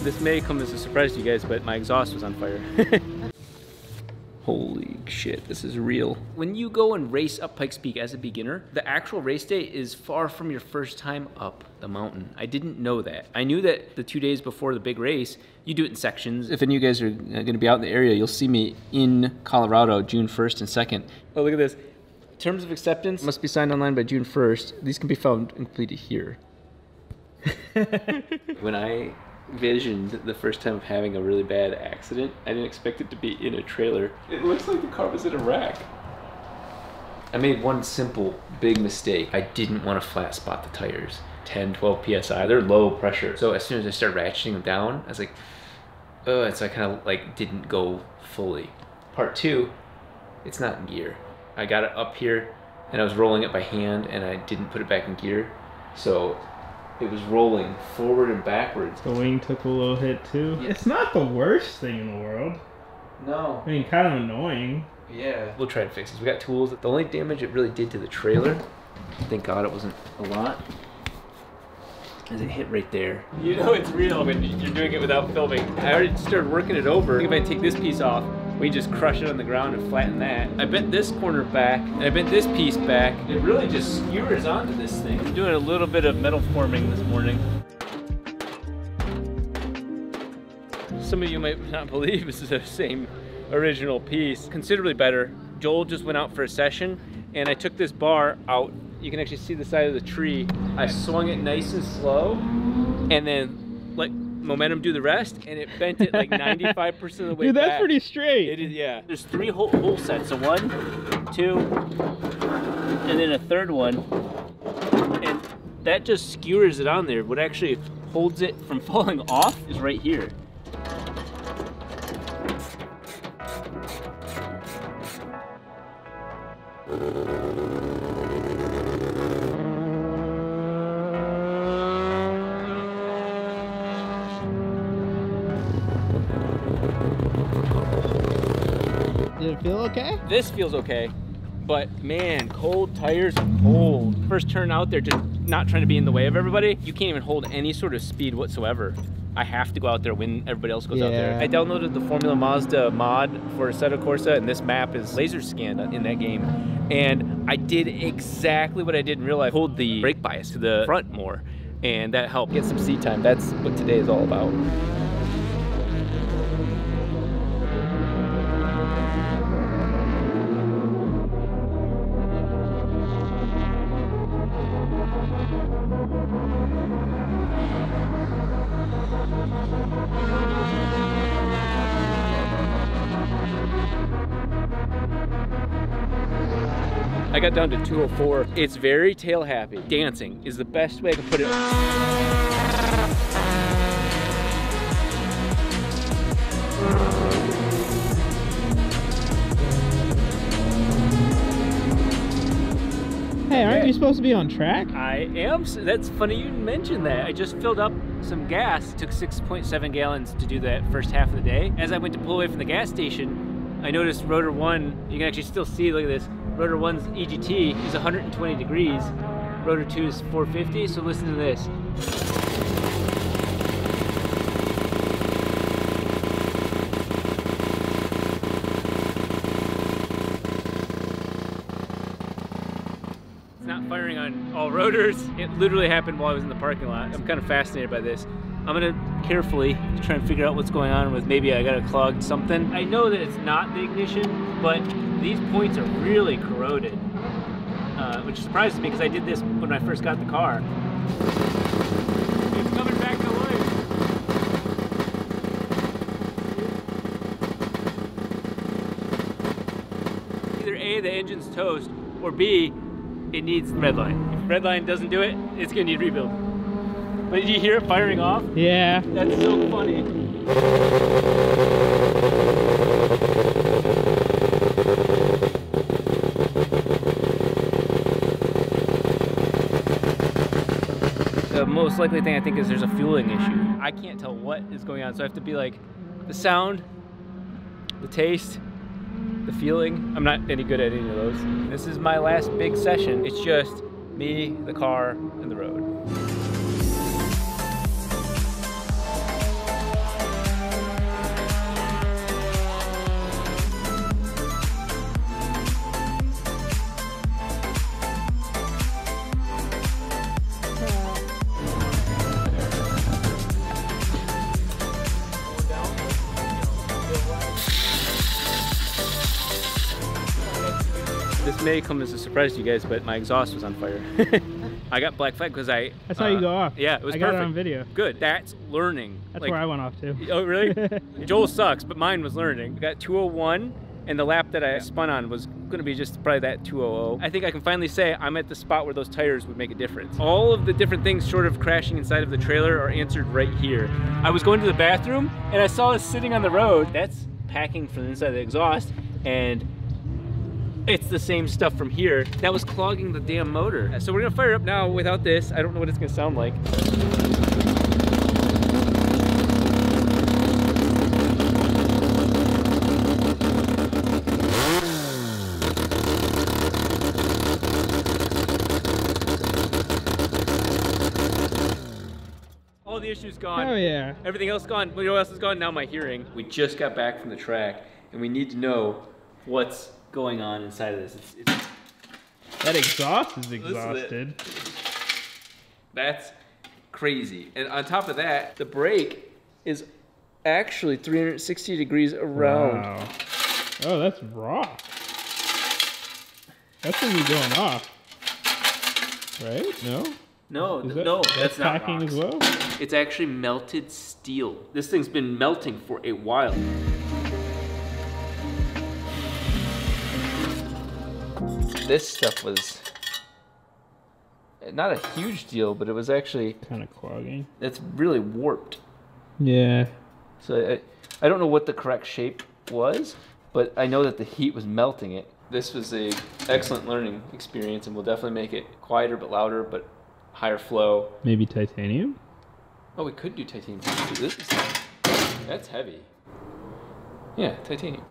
This may come as a surprise to you guys, but my exhaust was on fire. Holy shit, this is real. When you go and race up Pikes Peak as a beginner, the actual race day is far from your first time up the mountain. I didn't know that. I knew that the 2 days before the big race, you do it in sections. If any of you guys are gonna be out in the area, you'll see me in Colorado, June 1st and 2nd. Oh, look at this. Terms of acceptance must be signed online by June 1st. These can be found and completed here. When I visioned the first time of having a really bad accident, I didn't expect it to be in a trailer. It looks like the car was in a wreck. I made one simple big mistake. I didn't want to flat spot the tires. 10, 12 PSI, they're low pressure. So as soon as I started ratcheting them down, I was like, oh, so I kind of like didn't go fully. Part 2, it's not in gear. I got it up here and I was rolling it by hand and I didn't put it back in gear. So it was rolling forward and backwards. The wing took a little hit too. It's not the worst thing in the world. No. I mean, kind of annoying. Yeah. We'll try to fix this. We got tools. The only damage it really did to the trailer, thank God it wasn't a lot, is it hit right there. You know it's real when you're doing it without filming. I already started working it over. If I take this piece off, we just crush it on the ground and flatten that. I bent this corner back, and I bent this piece back. It really just skewers onto this thing. I'm doing a little bit of metal forming this morning. Some of you might not believe this is the same original piece. Considerably better. Joel just went out for a session, and I took this bar out. You can actually see the side of the tree. I swung it nice and slow, and then let momentum do the rest, and it bent it like 95% of the way Dude, that's back. pretty straight. It is, yeah. There's 3 hole sets, so 1, 2, and then a third one, and that just skewers it on there. What actually holds it from falling off is right here. Did it feel okay? This feels okay, but man, cold tires are cold. First turn out there, just not trying to be in the way of everybody. You can't even hold any sort of speed whatsoever. I have to go out there when everybody else goes out there. I downloaded the Formula Mazda mod for Assetto Corsa, and this map is laser scanned in that game. And I did exactly what I did in real life, hold the brake bias to the front more, and that helped get some seat time. That's what today is all about. I got down to 204. It's very tail happy. Dancing is the best way I can put it. Hey, aren't you supposed to be on track? I am. That's funny you mentioned that. I just filled up some gas. It took 6.7 gallons to do that first half of the day. As I went to pull away from the gas station, I noticed rotor 1, you can actually still see, look at this. Rotor 1's EGT is 120 degrees. Rotor 2 is 450, so listen to this. It's not firing on all rotors. It literally happened while I was in the parking lot. I'm kind of fascinated by this. I'm gonna carefully try and figure out what's going on with, maybe I got a clogged something. I know that it's not the ignition, but these points are really corroded, which surprises me because I did this when I first got the car. It's coming back to life. Either A, the engine's toast, or B, it needs redline. If redline doesn't do it, it's gonna need rebuild. But did you hear it firing off? Yeah. That's so funny. The most likely thing I think is there's a fueling issue. I can't tell what is going on, so I have to be like, the sound, the taste, the feeling. I'm not any good at any of those. This is my last big session. It's just me, the car, and the road. This may come as a surprise to you guys, but my exhaust was on fire. I got black flag because I saw you go off. Yeah, it was I perfect. got it on video. Good. That's learning. That's like, where I went off too. Oh, really? Joel sucks, but mine was learning. I got 201, and the lap that I spun on was going to be just probably that 200. I think I can finally say I'm at the spot where those tires would make a difference. All of the different things short of crashing inside of the trailer are answered right here. I was going to the bathroom, and I saw it sitting on the road. That's packing from the inside of the exhaust, and it's the same stuff from here that was clogging the damn motor. So we're gonna fire it up now without this. I don't know what it's gonna sound like. All the issues gone. Oh yeah. Everything else gone. What else is gone? Now my hearing. We just got back from the track, and we need to know what's going on inside of this. That exhaust is exhausted. That's crazy. And on top of that, the brake is actually 360 degrees around. Wow. Oh, that's raw. That's gonna be going off. Right? No? No, no, that's not packing rocks. as well? It's actually melted steel. This thing's been melting for a while. This stuff was not a huge deal, but it was actually Kind of clogging. it's really warped. Yeah. So I don't know what the correct shape was, but I know that the heat was melting it. This was a excellent learning experience, and we'll definitely make it quieter but louder, but higher flow. Maybe titanium? Oh, we could do titanium. That's heavy. Yeah, titanium.